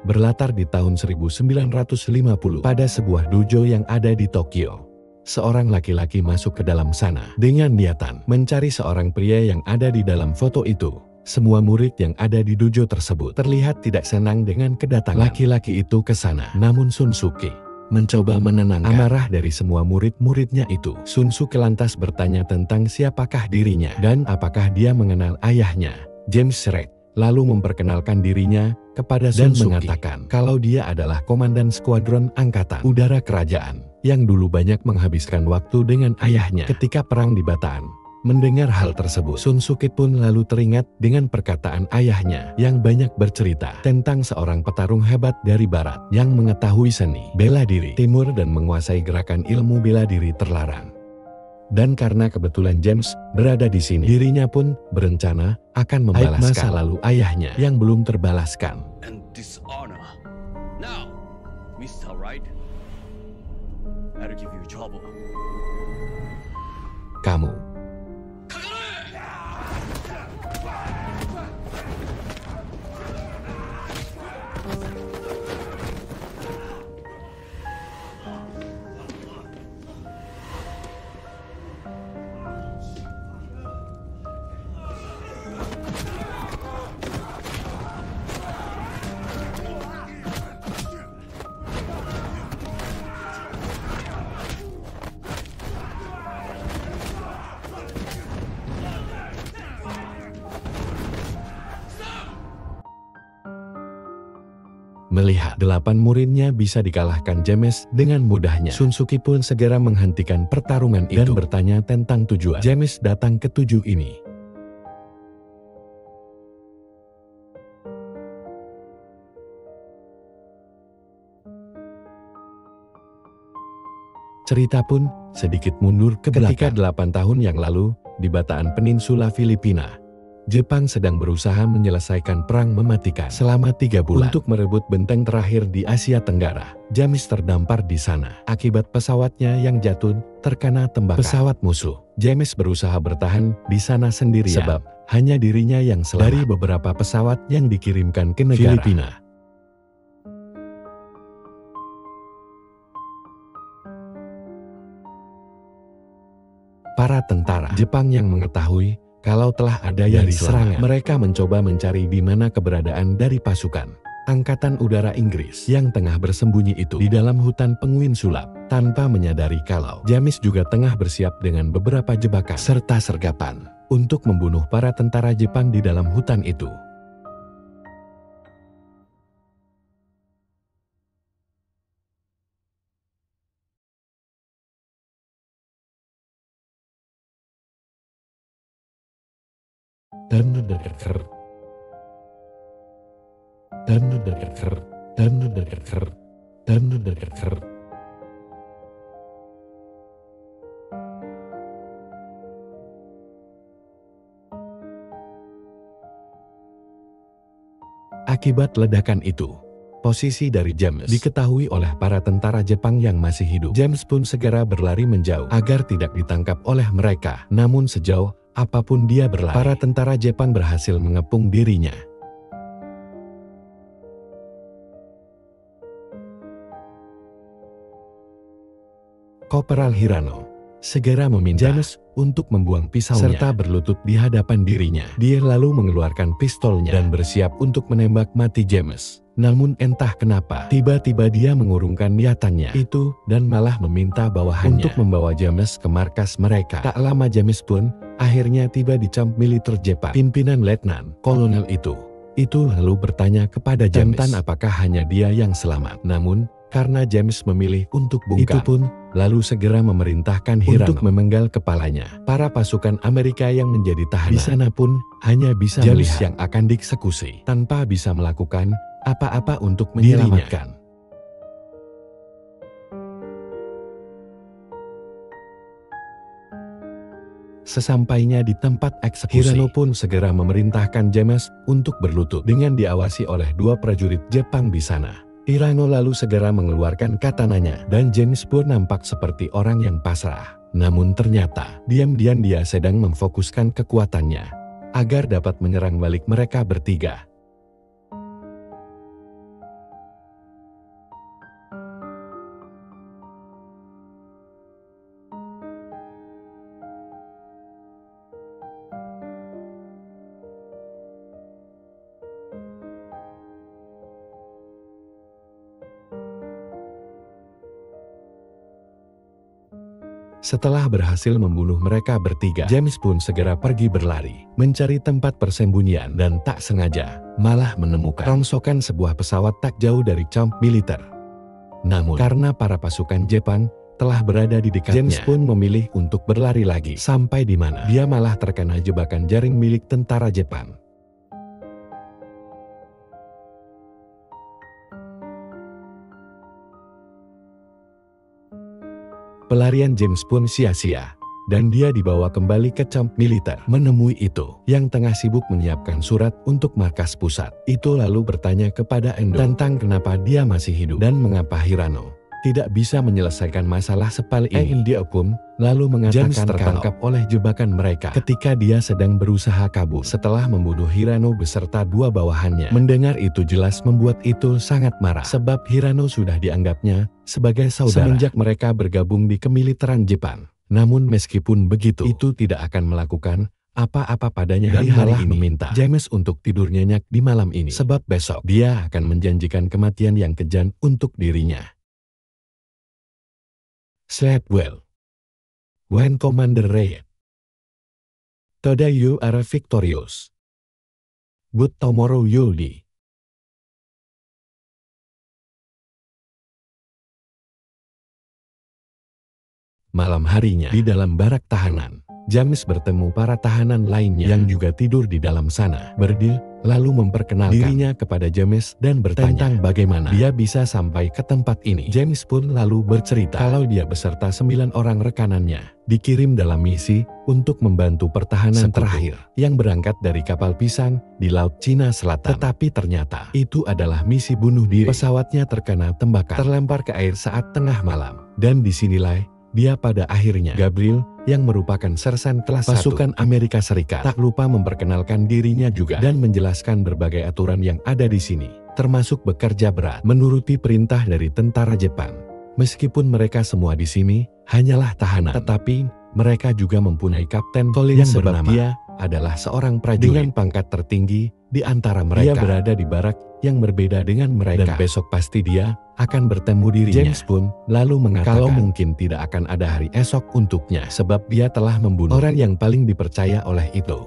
berlatar di tahun 1950 pada sebuah dojo yang ada di Tokyo. Seorang laki-laki masuk ke dalam sana dengan niatan mencari seorang pria yang ada di dalam foto itu. Semua murid yang ada di dojo tersebut terlihat tidak senang dengan kedatangan laki-laki itu ke sana. Namun Shunsuke mencoba menenangkan amarah dari semua murid-muridnya itu. Shunsuke lantas bertanya tentang siapakah dirinya dan apakah dia mengenal ayahnya, James Shrek. Lalu memperkenalkan dirinya kepada Shunsuke dan mengatakan kalau dia adalah komandan skuadron angkatan udara kerajaan yang dulu banyak menghabiskan waktu dengan ayahnya ketika perang di Bataan. Mendengar hal tersebut, Shunsuke pun lalu teringat dengan perkataan ayahnya yang banyak bercerita tentang seorang petarung hebat dari barat yang mengetahui seni bela diri timur dan menguasai gerakan ilmu bela diri terlarang. Dan karena kebetulan James berada di sini, dirinya pun berencana akan membalaskan masa lalu ayahnya yang belum terbalaskan. And dishonor. Now, Mr. Right, I'll give you trouble. Kamu melihat 8 muridnya bisa dikalahkan James dengan mudahnya, Shunsuke pun segera menghentikan pertarungan itu dan bertanya tentang tujuan James datang ke tujuh ini. Cerita pun sedikit mundur ke belakang. Ketika 8 tahun yang lalu, di Bataan Peninsula Filipina, Jepang sedang berusaha menyelesaikan perang mematikan selama 3 bulan untuk merebut benteng terakhir di Asia Tenggara. James terdampar di sana akibat pesawatnya yang jatuh terkena tembakan pesawat musuh. James berusaha bertahan di sana sendirian sebab hanya dirinya yang selamat dari beberapa pesawat yang dikirimkan ke negara Filipina. Para tentara Jepang yang mengetahui kalau telah ada yang diserang, mereka mencoba mencari di mana keberadaan dari pasukan Angkatan Udara Inggris yang tengah bersembunyi itu di dalam hutan penguin sulap, tanpa menyadari kalau James juga tengah bersiap dengan beberapa jebakan serta sergapan untuk membunuh para tentara Jepang di dalam hutan itu. Akibat ledakan itu, posisi dari James diketahui oleh para tentara Jepang yang masih hidup. James pun segera berlari menjauh agar tidak ditangkap oleh mereka. Namun sejauh apapun dia berlari, para tentara Jepang berhasil mengepung dirinya. Korporal Hirano segera meminta James untuk membuang pisaunya serta berlutut di hadapan dirinya. Dia lalu mengeluarkan pistolnya dan bersiap untuk menembak mati James. Namun entah kenapa, tiba-tiba dia mengurungkan niatannya itu dan malah meminta bawahannya untuk membawa James ke markas mereka. Tak lama James pun akhirnya tiba di camp militer Jepang. Pimpinan Letnan Kolonel itu lalu bertanya kepada James tentang apakah hanya dia yang selamat. Namun karena James memilih untuk bungkam, itu pun lalu segera memerintahkan Hirano untuk memenggal kepalanya. Para pasukan Amerika yang menjadi tahanan di sana pun hanya bisa melihat yang akan dieksekusi tanpa bisa melakukan apa-apa untuk menyelamatkan. Sesampainya di tempat eksekusi, Hirano pun segera memerintahkan James untuk berlutut dengan diawasi oleh 2 prajurit Jepang di sana. Hirano lalu segera mengeluarkan katananya dan James pun nampak seperti orang yang pasrah. Namun ternyata diam-diam dia sedang memfokuskan kekuatannya agar dapat menyerang balik mereka bertiga. Setelah berhasil membunuh mereka bertiga, James pun segera pergi berlari, mencari tempat persembunyian dan tak sengaja malah menemukan rongsokan sebuah pesawat tak jauh dari camp militer. Namun, karena para pasukan Jepang telah berada di dekatnya, James pun memilih untuk berlari lagi, sampai di mana dia malah terkena jebakan jaring milik tentara Jepang. Pelarian James pun sia-sia, dan dia dibawa kembali ke camp militer. Menemui itu, yang tengah sibuk menyiapkan surat untuk markas pusat. Itu lalu bertanya kepada Endo tentang kenapa dia masih hidup dan mengapa Hirano tidak bisa menyelesaikan masalah sepal ini. Endo pun lalu mengatakan James tertangkap oleh jebakan mereka ketika dia sedang berusaha kabur setelah membunuh Hirano beserta dua bawahannya. Mendengar itu jelas membuat itu sangat marah, sebab Hirano sudah dianggapnya sebagai saudara semenjak mereka bergabung di kemiliteran Jepang. Namun meskipun begitu, itu tidak akan melakukan apa-apa padanya dan malah meminta James untuk tidur nyenyak di malam ini, sebab besok dia akan menjanjikan kematian yang kejam untuk dirinya. Sleep well when Commander Ray. Today you are victorious, but tomorrow you'll die. Malam harinya, di dalam barak tahanan, James bertemu para tahanan lainnya yang juga tidur di dalam sana. Berdil lalu memperkenalkan dirinya kepada James dan bertanya tentang bagaimana dia bisa sampai ke tempat ini. James pun lalu bercerita kalau dia beserta 9 orang rekanannya dikirim dalam misi untuk membantu pertahanan terakhir yang berangkat dari kapal pisang di Laut Cina Selatan. Tetapi ternyata itu adalah misi bunuh diri. Pesawatnya terkena tembakan, terlempar ke air saat tengah malam, dan disinilah dia pada akhirnya. Gabriel, yang merupakan sersan kelas pasukan Amerika Serikat, tak lupa memperkenalkan dirinya juga dan menjelaskan berbagai aturan yang ada di sini, termasuk bekerja berat, menuruti perintah dari tentara Jepang. Meskipun mereka semua di sini hanyalah tahanan, tetapi mereka juga mempunyai kapten yang bernama dia adalah seorang prajurit dengan pangkat tertinggi di antara mereka. Dia berada di barak yang berbeda dengan mereka, dan besok pasti dia akan bertemu dirinya. James pun lalu mengatakan kalau mungkin tidak akan ada hari esok untuknya, sebab dia telah membunuh orang yang paling dipercaya oleh itu.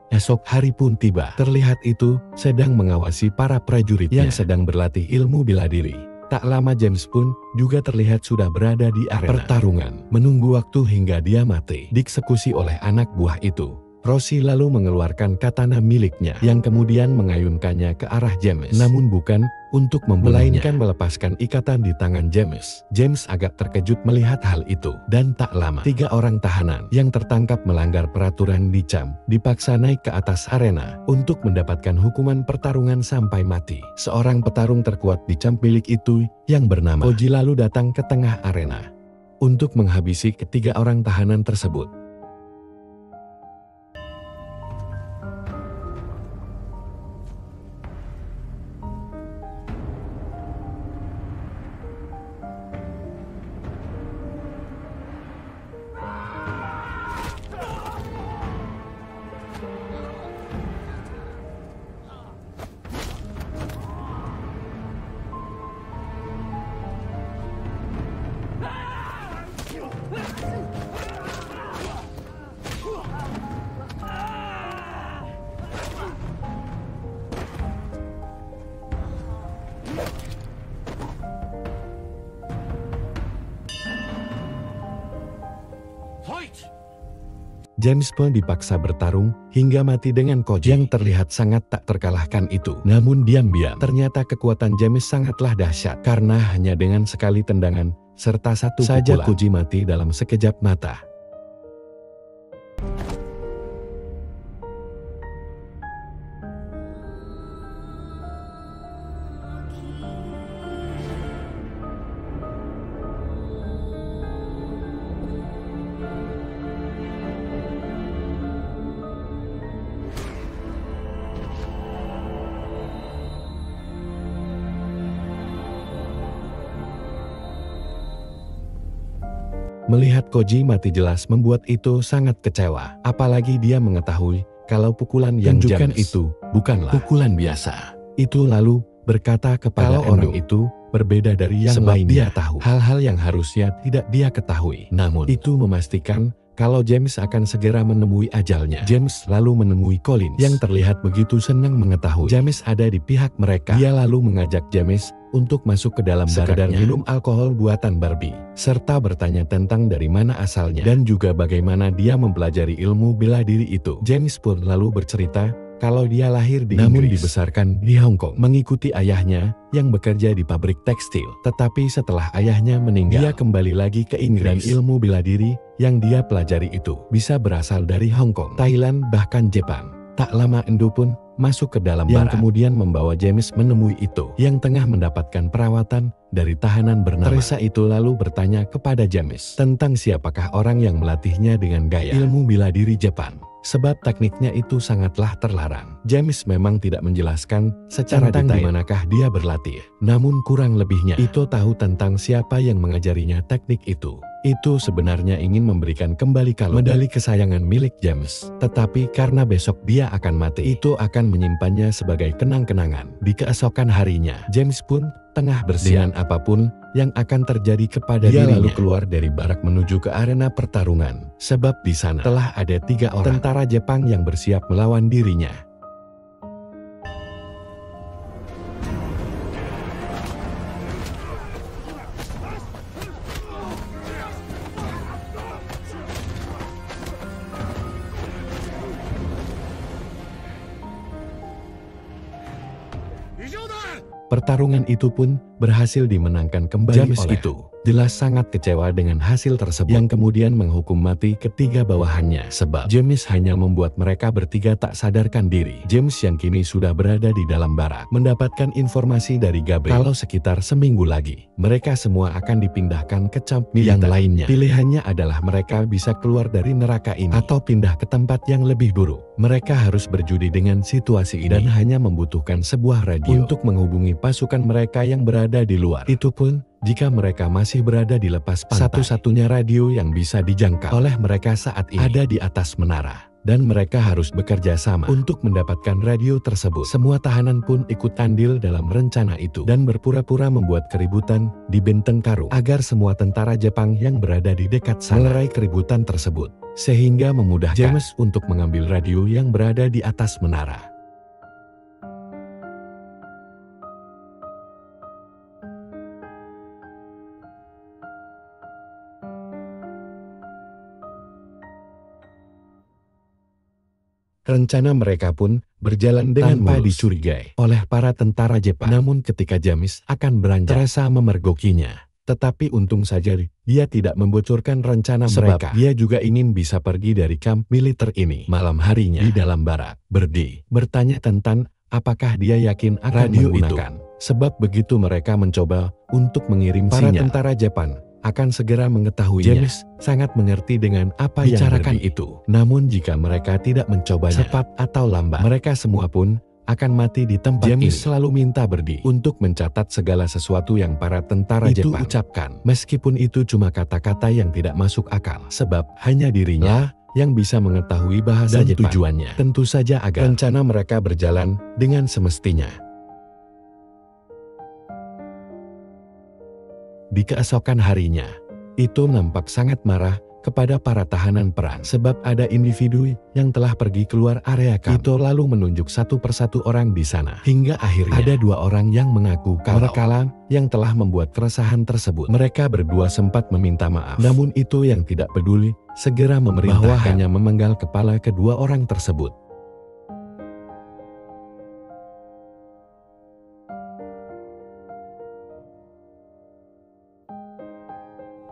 Esok hari pun tiba. Terlihat itu sedang mengawasi para prajurit yang sedang berlatih ilmu bela diri. Tak lama James pun juga terlihat sudah berada di arena pertarungan, menunggu waktu hingga dia mati dieksekusi oleh anak buah itu. Rosie lalu mengeluarkan katana miliknya yang kemudian mengayunkannya ke arah James, namun bukan untuk membunuhnya, melainkan melepaskan ikatan di tangan James. James agak terkejut melihat hal itu, dan tak lama 3 orang tahanan yang tertangkap melanggar peraturan di camp dipaksa naik ke atas arena untuk mendapatkan hukuman pertarungan sampai mati. Seorang petarung terkuat di camp milik itu yang bernama Koji lalu datang ke tengah arena untuk menghabisi ketiga orang tahanan tersebut. James pun dipaksa bertarung hingga mati dengan Koji yang terlihat sangat tak terkalahkan itu. Namun diam-diam ternyata kekuatan James sangatlah dahsyat, karena hanya dengan sekali tendangan serta satu saja Koji mati dalam sekejap mata. Melihat Koji mati jelas membuat itu sangat kecewa. Apalagi dia mengetahui kalau pukulan yang James itu bukanlah pukulan biasa. Itu lalu berkata kepada orang itu berbeda dari yang Sebab lainnya. dia tahu hal-hal yang harusnya tidak dia ketahui. Namun, itu memastikan kalau James akan segera menemui ajalnya. James lalu menemui Collins yang terlihat begitu senang mengetahui James ada di pihak mereka. Dia lalu mengajak James untuk masuk ke dalam sekedar minum alkohol buatan Barbie, serta bertanya tentang dari mana asalnya dan juga bagaimana dia mempelajari ilmu bela diri itu. James pun lalu bercerita kalau dia lahir di Inggris, namun dibesarkan di Hong Kong, mengikuti ayahnya yang bekerja di pabrik tekstil. Tetapi setelah ayahnya meninggal, dia kembali lagi ke Inggris. Dan ilmu bela diri yang dia pelajari itu bisa berasal dari Hong Kong, Thailand, bahkan Jepang. Tak lama Endo pun masuk ke dalam barak, yang kemudian membawa James menemui itu yang tengah mendapatkan perawatan dari tahanan bernama Teresa. Itu lalu bertanya kepada James tentang siapakah orang yang melatihnya dengan gaya ilmu bela diri Jepang, sebab tekniknya itu sangatlah terlarang. James memang tidak menjelaskan secara detail di manakah dia berlatih, namun kurang lebihnya itu tahu tentang siapa yang mengajarinya teknik itu. Itu sebenarnya ingin memberikan kembali kalung medali kesayangan milik James. Tetapi karena besok dia akan mati, itu akan menyimpannya sebagai kenang-kenangan. Di keesokan harinya, James pun tengah bersiap dengan apapun yang akan terjadi kepada dirinya. Dia lalu keluar dari barak menuju ke arena pertarungan, sebab di sana telah ada 3 orang tentara Jepang yang bersiap melawan dirinya. Pertarungan itu pun berhasil dimenangkan kembali. James oleh itu jelas sangat kecewa dengan hasil tersebut, yang kemudian menghukum mati ketiga bawahannya, sebab James hanya membuat mereka bertiga tak sadarkan diri. James yang kini sudah berada di dalam barak mendapatkan informasi dari Gabriel kalau sekitar seminggu lagi mereka semua akan dipindahkan ke camp yang lainnya. Pilihannya adalah mereka bisa keluar dari neraka ini atau pindah ke tempat yang lebih buruk. Mereka harus berjudi dengan situasi ini dan hanya membutuhkan sebuah radio untuk menghubungi pasukan mereka yang berada di luar. Itu pun jika mereka masih berada di lepas pantai. Satu-satunya radio yang bisa dijangkau oleh mereka saat ini ada di atas menara, dan mereka harus bekerja sama untuk mendapatkan radio tersebut. Semua tahanan pun ikut andil dalam rencana itu dan berpura-pura membuat keributan di benteng Karung agar semua tentara Jepang yang berada di dekat sana melerai keributan tersebut, sehingga memudahkan James untuk mengambil radio yang berada di atas menara. Rencana mereka pun berjalan dengan tanpa dicurigai oleh para tentara Jepang. Namun ketika James akan beranjak, Teresa memergokinya. Tetapi untung saja dia tidak membocorkan rencana mereka. Dia juga ingin bisa pergi dari kamp militer ini. Malam harinya di dalam barak, Berdi bertanya tentang apakah dia yakin akan radio menggunakan. Sebab begitu mereka mencoba untuk mengirim para tentara Jepang akan segera mengetahuinya. James sangat mengerti dengan apa yang bicarakan itu. Namun jika mereka tidak mencobanya cepat atau lambat, mereka semua pun akan mati di tempat ini. James selalu minta Berdi untuk mencatat segala sesuatu yang para tentara Jepang ucapkan. Meskipun itu cuma kata-kata yang tidak masuk akal. Sebab hanya dirinya yang bisa mengetahui bahasa Jepang. Tujuannya tentu saja agar rencana mereka berjalan dengan semestinya. Di keesokan harinya, itu nampak sangat marah kepada para tahanan perang sebab ada individu yang telah pergi keluar area kamp. Itu lalu menunjuk satu persatu orang di sana. Hingga akhirnya ada 2 orang yang mengaku kalau mereka yang telah membuat keresahan tersebut. Mereka berdua sempat meminta maaf. Namun itu yang tidak peduli, segera memerintahkan bahwa hanya memenggal kepala kedua orang tersebut.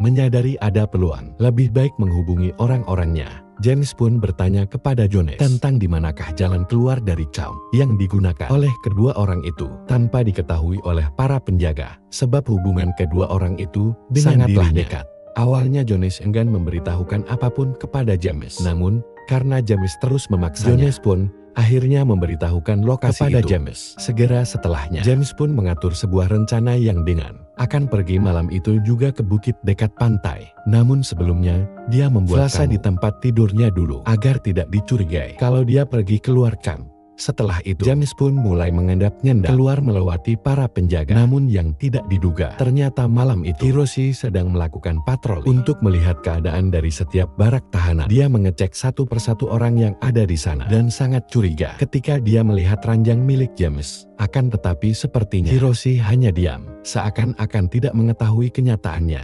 Menyadari ada peluang, lebih baik menghubungi orang-orangnya. James pun bertanya kepada Jones tentang di manakah jalan keluar dari camp yang digunakan oleh kedua orang itu tanpa diketahui oleh para penjaga, sebab hubungan kedua orang itu sangatlah dekat. Awalnya Jones enggan memberitahukan apapun kepada James, namun karena James terus memaksanya, Jones pun akhirnya memberitahukan lokasi kepada James. Segera setelahnya, James pun mengatur sebuah rencana yang dengan akan pergi malam itu juga ke bukit dekat pantai. Namun sebelumnya, dia membuat Selasa di tempat tidurnya dulu agar tidak dicurigai kalau dia pergi keluar kamp. Setelah itu, James pun mulai mengendap-ngendap keluar melewati para penjaga. Namun yang tidak diduga, ternyata malam itu Hiroshi sedang melakukan patroli. Untuk melihat keadaan dari setiap barak tahanan, dia mengecek satu persatu orang yang ada di sana dan sangat curiga ketika dia melihat ranjang milik James. Akan tetapi sepertinya Hiroshi hanya diam, seakan-akan tidak mengetahui kenyataannya.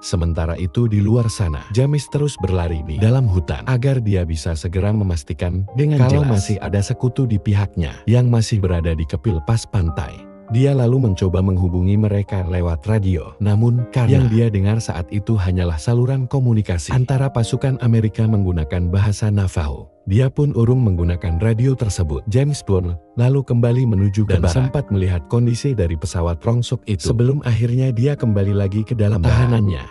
Sementara itu di luar sana, James terus berlari di dalam hutan agar dia bisa segera memastikan dengan kalau masih ada sekutu di pihaknya yang masih berada di kepil pas pantai. Dia lalu mencoba menghubungi mereka lewat radio, namun karena yang dia dengar saat itu hanyalah saluran komunikasi antara pasukan Amerika menggunakan bahasa Navajo. Dia pun urung menggunakan radio tersebut. James pun lalu kembali menuju ke barak dan sempat melihat kondisi dari pesawat rongsok itu sebelum akhirnya dia kembali lagi ke dalam tahanannya.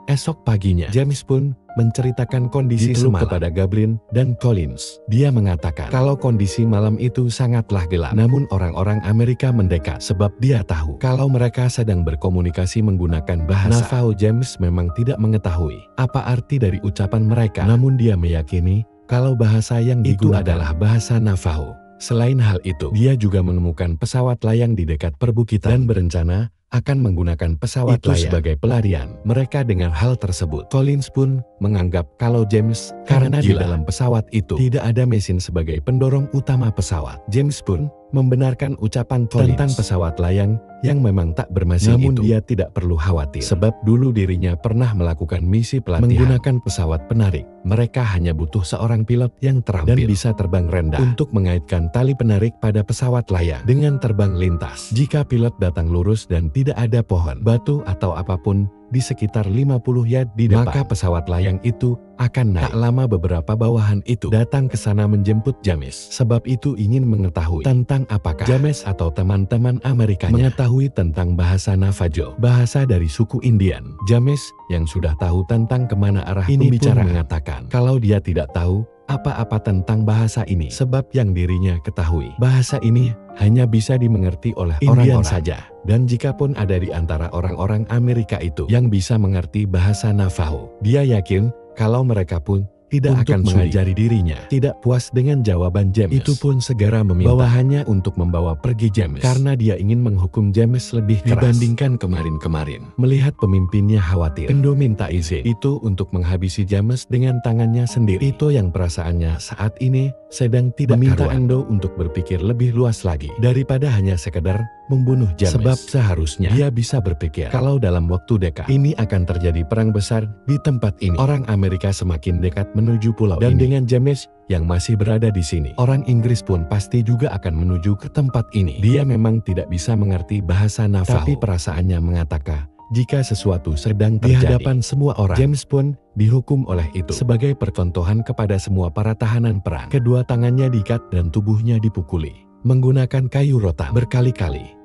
Esok paginya, James pun menceritakan kondisi semalam kepada Gablin dan Collins. Dia mengatakan kalau kondisi malam itu sangatlah gelap. Namun orang-orang Amerika mendekat sebab dia tahu kalau mereka sedang berkomunikasi menggunakan bahasa Navajo. James memang tidak mengetahui apa arti dari ucapan mereka. Namun dia meyakini kalau bahasa yang digunakan adalah bahasa Navajo. Selain hal itu, dia juga menemukan pesawat layang di dekat perbukitan dan berencana akan menggunakan pesawat itu sebagai pelarian mereka. Dengan hal tersebut, Collins pun menganggap kalau James karena di dalam pesawat itu tidak ada mesin sebagai pendorong utama pesawat. James pun membenarkan ucapan Collins tentang pesawat layang yang memang tak bermesin. Namun dia tidak perlu khawatir sebab dulu dirinya pernah melakukan misi pelatihan menggunakan pesawat penarik. Mereka hanya butuh seorang pilot yang terampil dan bisa terbang rendah untuk mengaitkan tali penarik pada pesawat layang dengan terbang lintas. Jika pilot datang lurus dan tidak ada pohon, batu atau apapun di sekitar 50 yard di depan, maka pesawat layang itu akan naik. Tak lama beberapa bawahan itu datang ke sana menjemput James. Sebab itu ingin mengetahui tentang apakah James atau teman-teman Amerikanya mengetahui tentang bahasa Navajo, bahasa dari suku Indian. James yang sudah tahu tentang kemana arah ini pembicara mengatakan kalau dia tidak tahu apa-apa tentang bahasa ini sebab yang dirinya ketahui bahasa ini hanya bisa dimengerti oleh Indian saja. Dan jikapun ada di antara orang-orang Amerika itu yang bisa mengerti bahasa Navajo, dia yakin kalau mereka pun tidak akan mengajari dirinya. Tidak puas dengan jawaban James, itu pun segera meminta bawahannya untuk membawa pergi James karena dia ingin menghukum James lebih keras dibandingkan kemarin-kemarin. Melihat pemimpinnya khawatir, Endo minta izin itu untuk menghabisi James dengan tangannya sendiri. Itu yang perasaannya saat ini sedang tidak meminta Endo untuk berpikir lebih luas lagi daripada hanya sekedar membunuh James. Sebab seharusnya dia bisa berpikir kalau dalam waktu dekat ini akan terjadi perang besar di tempat ini. Orang Amerika semakin dekat menuju pulau dan ini. Dengan James yang masih berada di sini, orang Inggris pun pasti juga akan menuju ke tempat ini. Dia memang tidak bisa mengerti bahasa Navajo, tapi perasaannya mengatakan jika sesuatu sedang terjadi di hadapan semua orang, James pun dihukum oleh itu sebagai percontohan kepada semua para tahanan perang. Kedua tangannya diikat dan tubuhnya dipukuli menggunakan kayu rotan berkali-kali.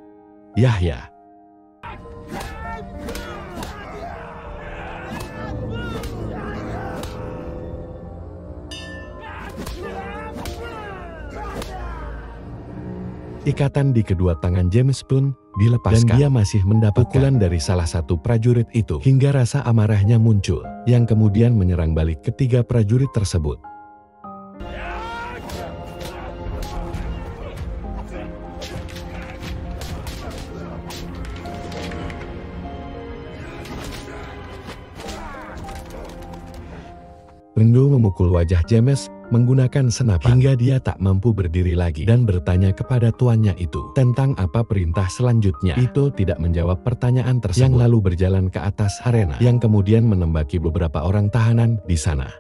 Yahya. Ikatan di kedua tangan James pun dilepaskan dan dia masih mendapat pukulan dari salah satu prajurit itu hingga rasa amarahnya muncul yang kemudian menyerang balik ketiga prajurit tersebut. Endo memukul wajah James menggunakan senapan hingga dia tak mampu berdiri lagi dan bertanya kepada tuannya itu tentang apa perintah selanjutnya. Itu tidak menjawab pertanyaan tersebut yang lalu berjalan ke atas arena yang kemudian menembaki beberapa orang tahanan di sana.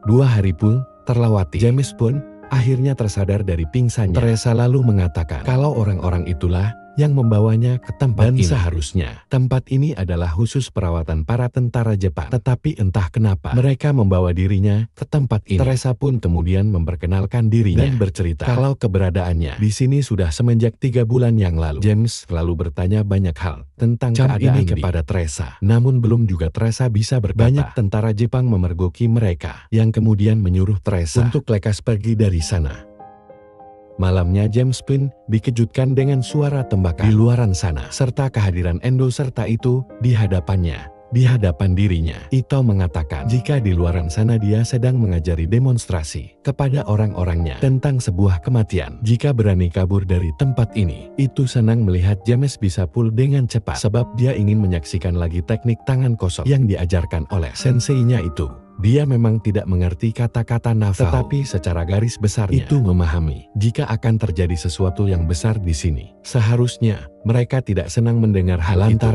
Dua hari pun terlewati. James pun akhirnya tersadar dari pingsannya. Teresa lalu mengatakan kalau orang-orang itulah yang membawanya ke tempat ini. Seharusnya tempat ini adalah khusus perawatan para tentara Jepang. Tetapi entah kenapa mereka membawa dirinya ke tempat ini. Teresa pun kemudian memperkenalkan dirinya dan bercerita kalau keberadaannya di sini sudah semenjak 3 bulan yang lalu. James lalu bertanya banyak hal tentang keadaan ini kepada Teresa. Namun belum juga Teresa bisa berkata. Banyak tentara Jepang memergoki mereka yang kemudian menyuruh Teresa untuk lekas pergi dari sana. Malamnya James pun dikejutkan dengan suara tembakan di luaran sana, serta kehadiran Endo serta itu di hadapannya. Di hadapan dirinya, Ito mengatakan jika di luaran sana dia sedang mengajari demonstrasi kepada orang-orangnya tentang sebuah kematian. Jika berani kabur dari tempat ini, Ito senang melihat James bisa pull dengan cepat sebab dia ingin menyaksikan lagi teknik tangan kosong yang diajarkan oleh senseinya itu. Dia memang tidak mengerti kata-kata Navajo, tetapi secara garis besarnya itu memahami jika akan terjadi sesuatu yang besar di sini. Seharusnya mereka tidak senang mendengar hal itu.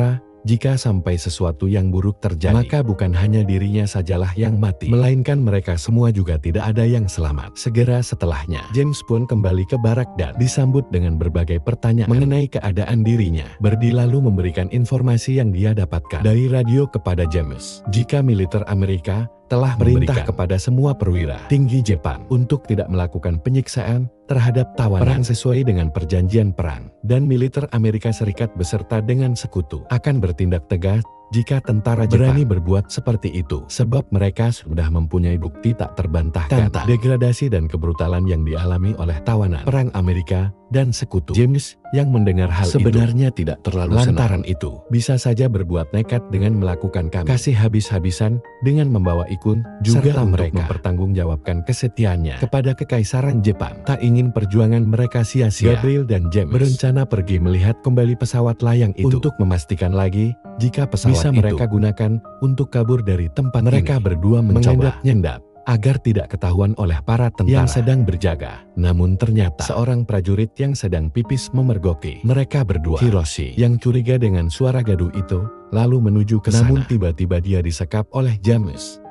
Jika sampai sesuatu yang buruk terjadi, maka bukan hanya dirinya sajalah yang mati, melainkan mereka semua juga tidak ada yang selamat. Segera setelahnya, James pun kembali ke barak dan disambut dengan berbagai pertanyaan mengenai keadaan dirinya. Birdie lalu memberikan informasi yang dia dapatkan dari radio kepada James. Jika militer Amerika telah merintah kepada semua perwira tinggi Jepang untuk tidak melakukan penyiksaan terhadap tawanan perang sesuai dengan perjanjian perang, dan militer Amerika Serikat beserta dengan sekutu akan bertindak tegas jika tentara Jepang berani berbuat seperti itu, sebab mereka sudah mempunyai bukti tak terbantahkan tentang degradasi dan kebrutalan yang dialami oleh tawanan perang Amerika dan sekutu. James yang mendengar hal sebenarnya itu tidak terlalu lantaran senang. Itu bisa saja berbuat nekat dengan melakukan kasih habis-habisan dengan membawa ikun juga serta mereka mempertanggungjawabkan kesetiaannya kepada kekaisaran Jepang. Tak ingin perjuangan mereka sia-sia, Gabriel dan James berencana pergi melihat kembali pesawat layang itu untuk memastikan lagi jika pesawat bisa mereka gunakan untuk kabur dari tempat mereka berdua mencoba mengendap agar tidak ketahuan oleh para tentara yang sedang berjaga. Namun ternyata seorang prajurit yang sedang pipis memergoki mereka berdua. Hiroshi yang curiga dengan suara gaduh itu lalu menuju ke sana. Namun tiba-tiba dia disekap oleh James.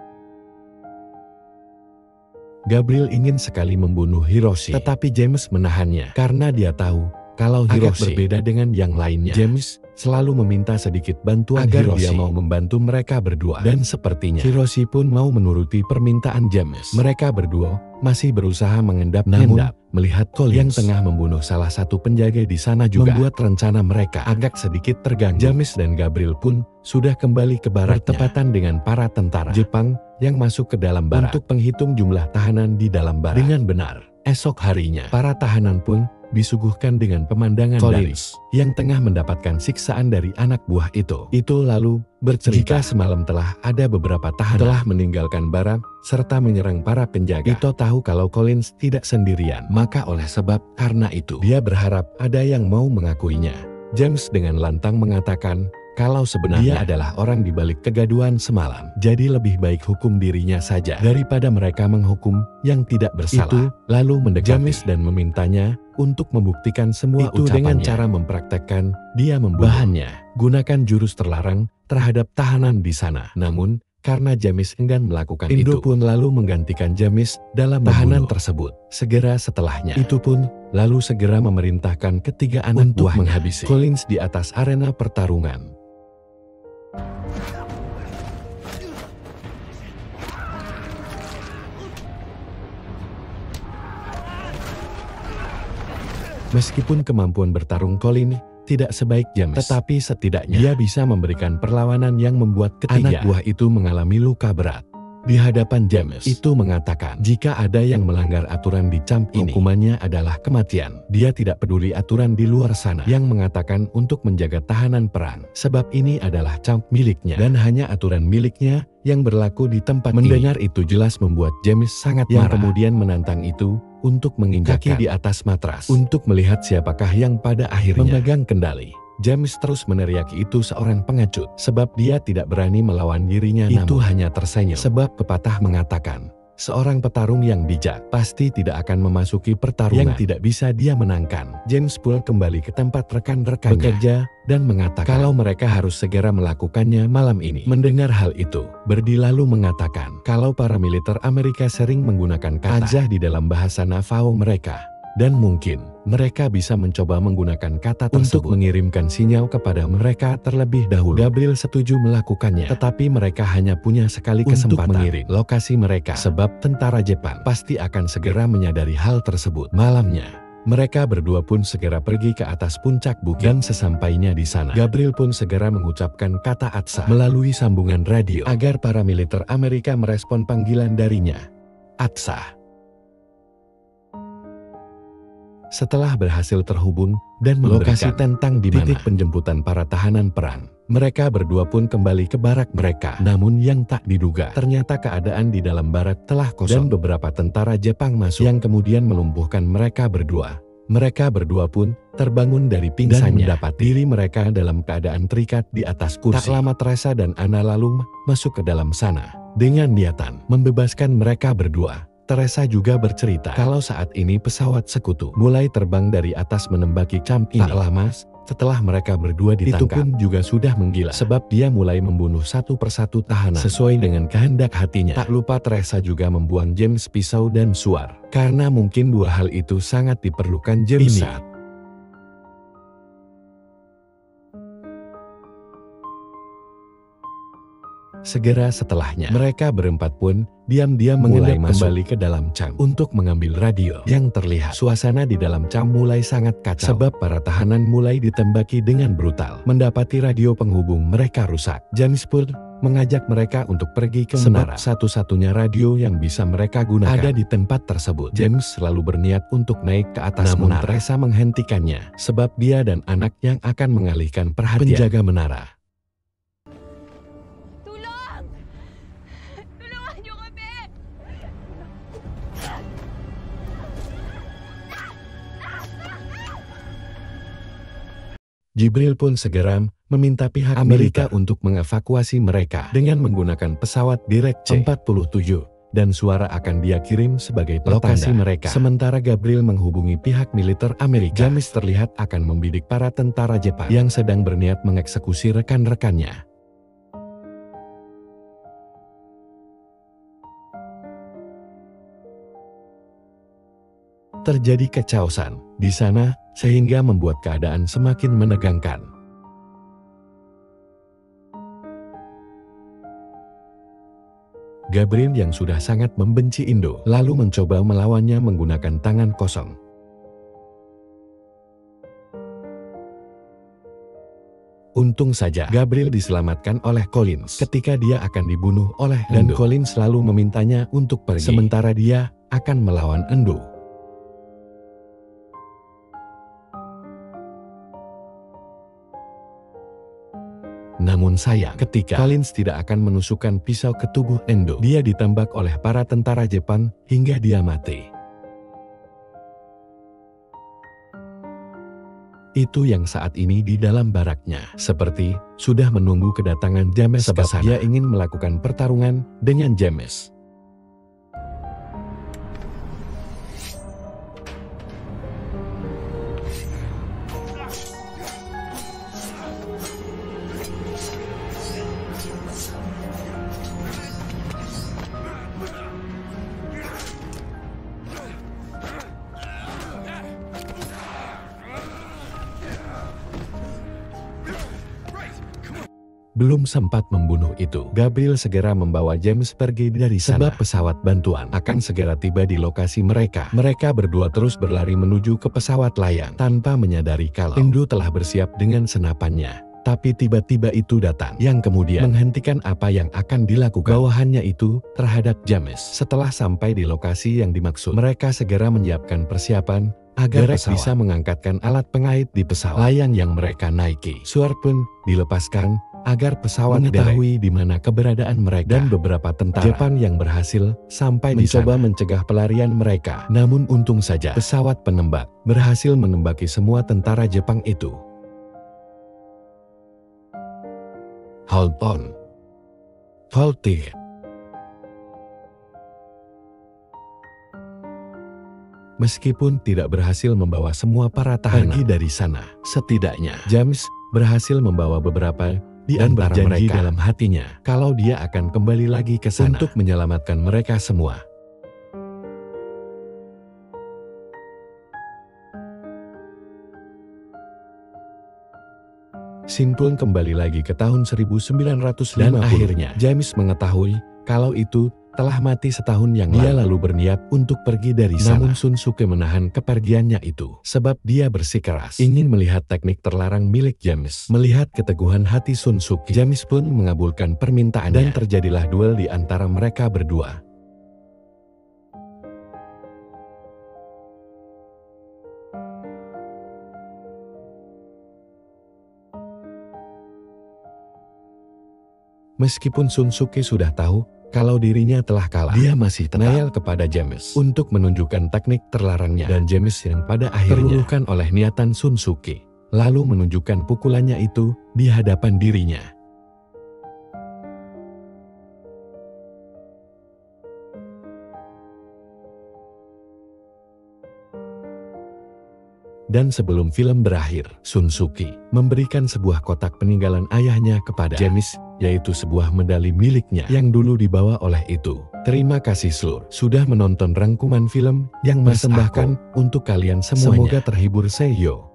Gabriel ingin sekali membunuh Hiroshi, tetapi James menahannya karena dia tahu kalau Hiroshi berbeda dengan yang lainnya. James selalu meminta sedikit bantuan agar Hiroshi dia mau membantu mereka berdua, dan sepertinya Hiroshi pun mau menuruti permintaan James. Mereka berdua masih berusaha mengendap, namun melihat Collins yang tengah membunuh salah satu penjaga di sana juga membuat rencana mereka agak sedikit terganggu. James dan Gabriel pun sudah kembali ke barak bertepatan dengan para tentara Jepang yang masuk ke dalam barak untuk menghitung jumlah tahanan di dalam barak. Dengan benar, esok harinya para tahanan pun disuguhkan dengan pemandangan Collins yang tengah mendapatkan siksaan dari anak buah itu. Itu lalu bercerita semalam telah ada beberapa tahanan telah meninggalkan barak serta menyerang para penjaga. Ito tahu kalau Collins tidak sendirian, maka oleh sebab karena itu dia berharap ada yang mau mengakuinya. James dengan lantang mengatakan kalau sebenarnya dia adalah orang di balik kegaduhan semalam. Jadi lebih baik hukum dirinya saja daripada mereka menghukum yang tidak bersalah. Itu lalu mendekati James dan memintanya untuk membuktikan semua itu dengan cara mempraktekkan dia membunuhnya. Gunakan jurus terlarang terhadap tahanan di sana. Namun karena James enggan melakukan itu, pun lalu menggantikan James dalam tahanan tersebut. Segera setelahnya, itu pun lalu segera memerintahkan ketiga anak untuk menghabisi Collins di atas arena pertarungan. Meskipun kemampuan bertarung Collins tidak sebaik James, tetapi setidaknya dia bisa memberikan perlawanan yang membuat ketiga anak buah itu mengalami luka berat. Di hadapan James, itu mengatakan jika ada yang melanggar aturan di camp ini, hukumannya adalah kematian. Dia tidak peduli aturan di luar sana yang mengatakan untuk menjaga tahanan perang, sebab ini adalah camp miliknya dan hanya aturan miliknya yang berlaku di tempat ini. Mendengar itu jelas membuat James sangat marah, yang kemudian menantang itu untuk menginjak kaki di atas matras untuk melihat siapakah yang pada akhirnya memegang kendali. James terus meneriaki itu seorang pengecut, sebab dia tidak berani melawan dirinya. Itu hanya tersenyum, sebab pepatah mengatakan, seorang petarung yang bijak pasti tidak akan memasuki pertarungan yang tidak bisa dia menangkan. James pun kembali ke tempat rekan-rekannya bekerja dan mengatakan kalau mereka harus segera melakukannya malam ini. Mendengar hal itu, Birdie lalu mengatakan kalau para militer Amerika sering menggunakan kata ajah di dalam bahasa Navajo mereka, dan mungkin mereka bisa mencoba menggunakan kata tersebut untuk mengirimkan sinyal kepada mereka terlebih dahulu. Gabriel setuju melakukannya, tetapi mereka hanya punya sekali kesempatan untuk mengirim lokasi mereka, sebab tentara Jepang pasti akan segera menyadari hal tersebut. Malamnya, mereka berdua pun segera pergi ke atas puncak bukit, dan sesampainya di sana, Gabriel pun segera mengucapkan kata Atsa melalui sambungan radio agar para militer Amerika merespon panggilan darinya. Atsa. Setelah berhasil terhubung dan lokasi tentang di mana titik penjemputan para tahanan perang, mereka berdua pun kembali ke barak mereka. Namun yang tak diduga, ternyata keadaan di dalam barak telah kosong dan beberapa tentara Jepang masuk yang kemudian melumpuhkan mereka berdua. Mereka berdua pun terbangun dari pingsannya dan mendapat diri mereka dalam keadaan terikat di atas kursi. Tak lama Teresa dan Anna lalu masuk ke dalam sana dengan niatan membebaskan mereka berdua. Teresa juga bercerita kalau saat ini pesawat sekutu mulai terbang dari atas menembaki camp ini. Tak lama setelah mereka berdua ditangkap, itu pun juga sudah menggila sebab dia mulai membunuh satu persatu tahanan sesuai dengan kehendak hatinya. Tak lupa Teresa juga membuang James pisau dan suar, karena mungkin dua hal itu sangat diperlukan James saat segera setelahnya, mereka berempat pun diam-diam mulai kembali ke dalam camp untuk mengambil radio. Yang terlihat, suasana di dalam camp mulai sangat kacau sebab para tahanan mulai ditembaki dengan brutal. Mendapati radio penghubung mereka rusak, James pun mengajak mereka untuk pergi ke menara. Satu-satunya radio yang bisa mereka gunakan ada di tempat tersebut. James selalu berniat untuk naik ke atas menara. Namun Teresa menghentikannya sebab dia dan anak yang akan mengalihkan perhatian penjaga menara. Jibril pun segera meminta pihak Amerika untuk mengevakuasi mereka dengan menggunakan pesawat Direct C-47 dan suara akan dia kirim sebagai lokasi mereka. Sementara Gabriel menghubungi pihak militer Amerika, James terlihat akan membidik para tentara Jepang yang sedang berniat mengeksekusi rekan-rekannya. Terjadi kecausan di sana sehingga membuat keadaan semakin menegangkan. Gabriel yang sudah sangat membenci Indo lalu mencoba melawannya menggunakan tangan kosong. Untung saja Gabriel diselamatkan oleh Collins ketika dia akan dibunuh oleh Indo. Dan Collins selalu memintanya untuk pergi sementara dia akan melawan Indo. Namun sayang, ketika Collins tidak akan menusukkan pisau ke tubuh Endo, dia ditembak oleh para tentara Jepang hingga dia mati. Itu yang saat ini di dalam baraknya, seperti sudah menunggu kedatangan James sebab dia ingin melakukan pertarungan dengan James. Belum sempat membunuh itu, Gabriel segera membawa James pergi dari sana. Sebab pesawat bantuan akan segera tiba di lokasi mereka. Mereka berdua terus berlari menuju ke pesawat layang tanpa menyadari kalau Indo telah bersiap dengan senapannya. Tapi tiba-tiba itu datang yang kemudian menghentikan apa yang akan dilakukan bawahannya itu terhadap James. Setelah sampai di lokasi yang dimaksud, mereka segera menyiapkan persiapan agar bisa mengangkatkan alat pengait di pesawat layang yang mereka naiki. Suar pun dilepaskan agar pesawat mengetahui di mana keberadaan mereka, dan beberapa tentara Jepang yang berhasil sampai mencoba mencegah pelarian mereka. Namun untung saja pesawat penembak berhasil menembaki semua tentara Jepang itu. Hold on. Hold it. Meskipun tidak berhasil membawa semua para tahanan pergi dari sana, setidaknya James berhasil membawa beberapa di antara mereka dalam hatinya kalau dia akan kembali lagi ke sana untuk menyelamatkan mereka semua. Scene pun kembali lagi ke tahun 1950 dan akhirnya James mengetahui kalau itu telah mati setahun yang lalu. Dia lalu berniat untuk pergi dari sana. Namun Sun Suke menahan kepergiannya itu sebab dia bersikeras ingin melihat teknik terlarang milik James. Melihat keteguhan hati Sun Suke, James pun mengabulkan permintaannya dan terjadilah duel di antara mereka berdua. Meskipun Shunsuke sudah tahu kalau dirinya telah kalah, dia masih denial kepada James untuk menunjukkan teknik terlarangnya, dan James yang pada akhirnya terluluhkan oleh niatan Shunsuke, lalu menunjukkan pukulannya itu di hadapan dirinya. Dan sebelum film berakhir, Shunsuke memberikan sebuah kotak peninggalan ayahnya kepada James, yaitu sebuah medali miliknya yang dulu dibawa oleh itu. Terima kasih seluruh sudah menonton rangkuman film yang Mas persembahkan untuk kalian semuanya. Semoga terhibur. Seiyo.